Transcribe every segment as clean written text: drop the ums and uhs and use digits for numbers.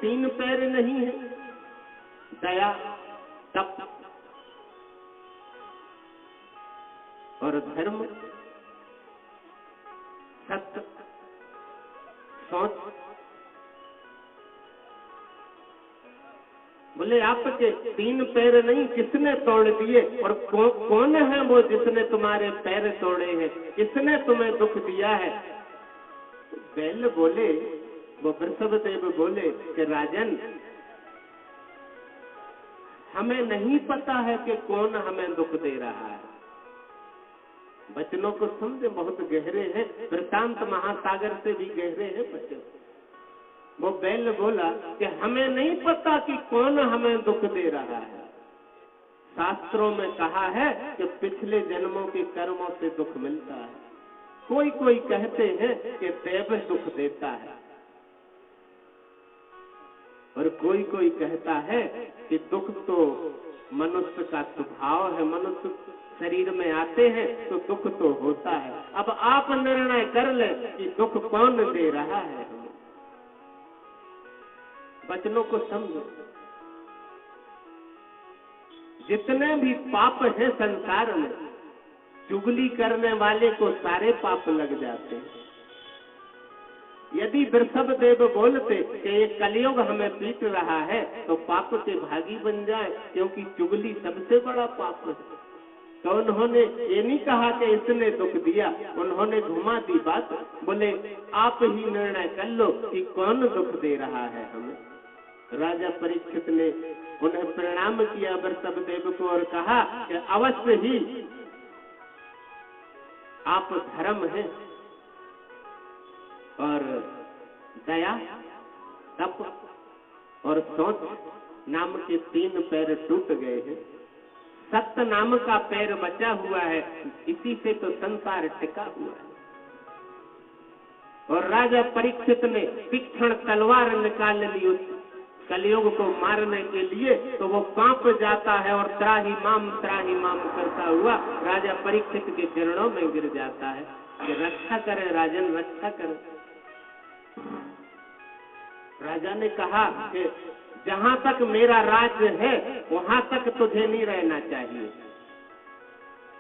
तीन पैर नहीं है? दया, तप और धर्म, सत्य, सोच। बोले आपके तीन पैर नहीं, किसने तोड़ दिए? और कौन है वो जिसने तुम्हारे पैर तोड़े हैं? किसने तुम्हें दुख दिया है? बैल बोले, वो वृषभदेव बोले कि राजन, हमें नहीं पता है कि कौन हमें दुख दे रहा है। वचनों को समझे, बहुत गहरे हैं, प्रशांत महासागर से भी गहरे हैं वचन। वो बैल बोला कि हमें नहीं पता कि कौन हमें दुख दे रहा है। शास्त्रों में कहा है कि पिछले जन्मों के कर्मों से दुख मिलता है। कोई कोई कहते हैं कि देव दुख देता है, और कोई कोई कहता है कि दुख तो मनुष्य का स्वभाव है, मनुष्य शरीर में आते हैं तो दुख तो होता है। अब आप निर्णय कर ले कि दुख कौन दे रहा है हमें। वचनों को समझो। जितने भी पाप हैं संसार में, चुगली करने वाले को सारे पाप लग जाते हैं। यदि वृषभदेव बोलते कि ये कलयुग हमें पीट रहा है तो पाप के भागी बन जाए, क्योंकि चुगली सबसे बड़ा पाप है। तो उन्होंने ये नहीं कहा कि इसने दुख दिया, उन्होंने घुमा दी बात। बोले आप ही निर्णय कर लो कि कौन दुख दे रहा है हमें। राजा परीक्षित ने उन्हें प्रणाम किया वृषभदेव को और कहा कि अवश्य ही आप धर्म हैं और दया, तप और सोच नाम के तीन पैर टूट गए हैं। सत्य नाम का पैर बचा हुआ है, इसी से तो संसार टिका हुआ है। और राजा परीक्षित ने तीक्ष्ण तलवार निकाल ली उस कलयुग को मारने के लिए, तो वो कांप जाता है और त्राही माम करता हुआ राजा परीक्षित के चरणों में गिर जाता है कि रक्षा करें राजन, रक्षा करें। राजा ने कहा कि जहां तक मेरा राज्य है वहां तक तुझे नहीं रहना चाहिए।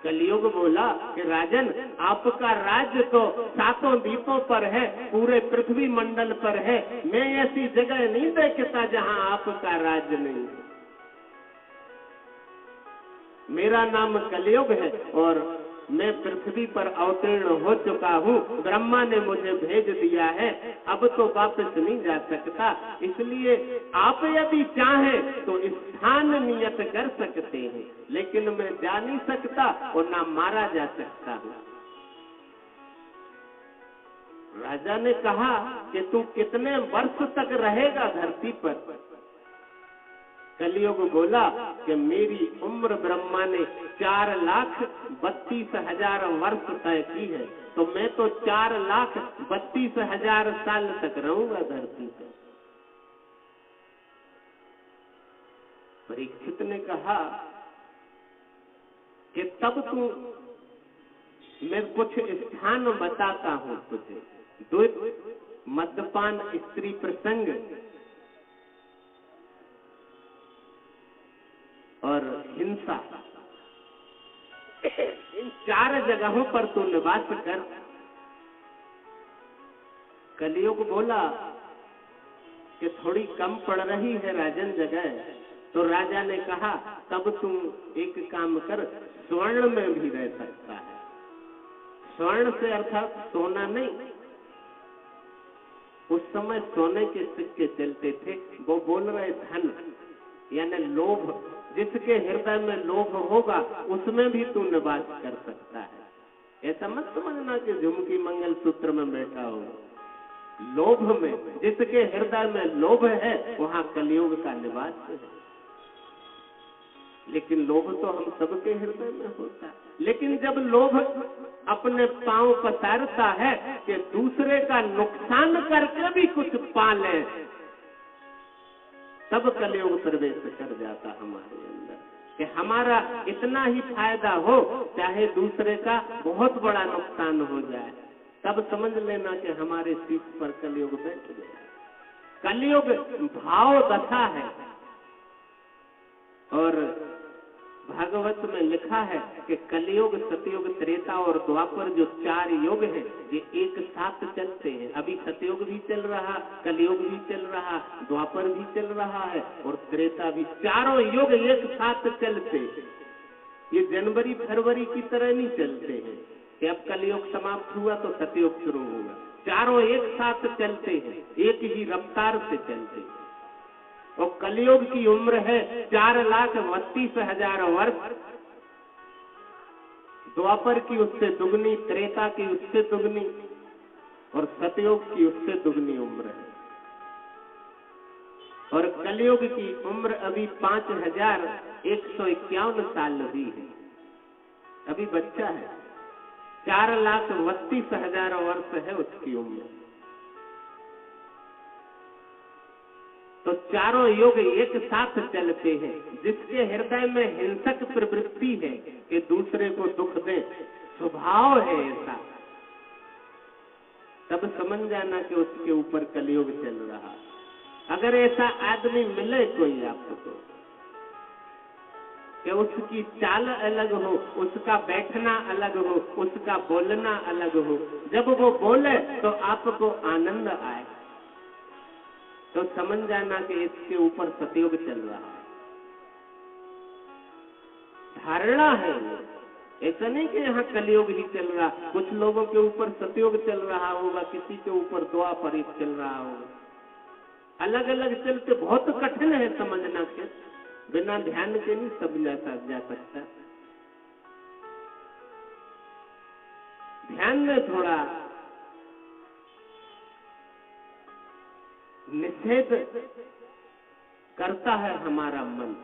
कलयुग बोला कि राजन, आपका राज्य तो सातों द्वीपों पर है, पूरे पृथ्वी मंडल पर है। मैं ऐसी जगह नहीं देखता जहां आपका राज्य नहीं है। मेरा नाम कलयुग है और मैं पृथ्वी पर अवतीर्ण हो चुका हूँ। ब्रह्मा ने मुझे भेज दिया है, अब तो वापस नहीं जा सकता। इसलिए आप यदि चाहें तो स्थान नियत कर सकते हैं, लेकिन मैं जा नहीं सकता और ना मारा जा सकता हूँ। राजा ने कहा कि तू कितने वर्ष तक रहेगा धरती पर? कलयुग बोला कि मेरी उम्र ब्रह्मा ने 4,32,000 वर्ष तय की है, तो मैं तो 4,32,000 साल तक रहूंगा धरती पर। परीक्षित ने कहा कि तब तू, मैं कुछ स्थान बताता हूं तुझे। द्वैत, मद्यपान, स्त्री प्रसंग और हिंसा, इन 4 जगहों पर तू निवास कर। कलयुग बोला कि थोड़ी कम पड़ रही है राजन जगह। तो राजा ने कहा तब तुम एक काम कर, स्वर्ण में भी रह सकता है। स्वर्ण से अर्थात सोना नहीं, उस समय सोने के सिक्के चलते थे। वो बोल रहे धन यानी लोभ, जिसके हृदय में लोभ होगा उसमें भी तू निवास कर सकता है। ऐसा मत समझना कि झुमकी मंगल सूत्र में बैठा हो। लोभ में, जिसके हृदय में लोभ है वहां कलयुग का निवास है। लेकिन लोभ तो हम सबके हृदय में होता है। लेकिन जब लोभ अपने पांव पसारता है कि दूसरे का नुकसान करके भी कुछ पा ले, तब कलयुग प्रवेश कर जाता हमारे अंदर कि हमारा इतना ही फायदा हो, चाहे दूसरे का बहुत बड़ा नुकसान हो जाए। तब समझ लेना कि हमारे सीट पर कलयुग बैठ गया। कलयुग भाव दशा है। और भागवत में लिखा है कि कलयुग, सतयुग, त्रेता और द्वापर जो 4 युग हैं ये एक साथ चलते हैं। अभी सतयुग भी चल रहा, कलयुग भी चल रहा, द्वापर भी चल रहा है और त्रेता भी। चारों युग एक साथ चलते हैं। ये जनवरी फरवरी की तरह नहीं चलते हैं कि अब कलयुग समाप्त हुआ तो सतयुग शुरू होगा। चारों एक साथ चलते हैं, एक ही रफ्तार से चलते हैं। और कलयुग की उम्र है 4,32,000 वर्ष। द्वापर की उससे दुगनी, त्रेता की उससे दुगनी और सतयुग की उससे दुगनी उम्र है। और कलयुग की उम्र अभी 5,151 साल हुई है, अभी बच्चा है। 4,32,000 वर्ष है उसकी उम्र। तो चारों युग एक साथ चलते हैं। जिसके हृदय में हिंसक प्रवृत्ति है कि दूसरे को दुख दे, स्वभाव है ऐसा, तब समझ जाना कि उसके ऊपर कलयुग चल रहा। अगर ऐसा आदमी मिले कोई आपको कि उसकी चाल अलग हो, उसका बैठना अलग हो, उसका बोलना अलग हो, जब वो बोले तो आपको आनंद आए, तो समझ जाना कि इसके ऊपर सतयुग चल रहा है। धारणा है, ऐसा नहीं कि यहाँ कलयुग ही चल रहा। कुछ लोगों के ऊपर सतयुग चल रहा होगा, किसी के ऊपर द्वापर चल रहा होगा। अलग अलग चलते, बहुत कठिन है समझना के, बिना ध्यान के नहीं समझा जा सकता। ध्यान में थोड़ा निषेध करता है हमारा मन।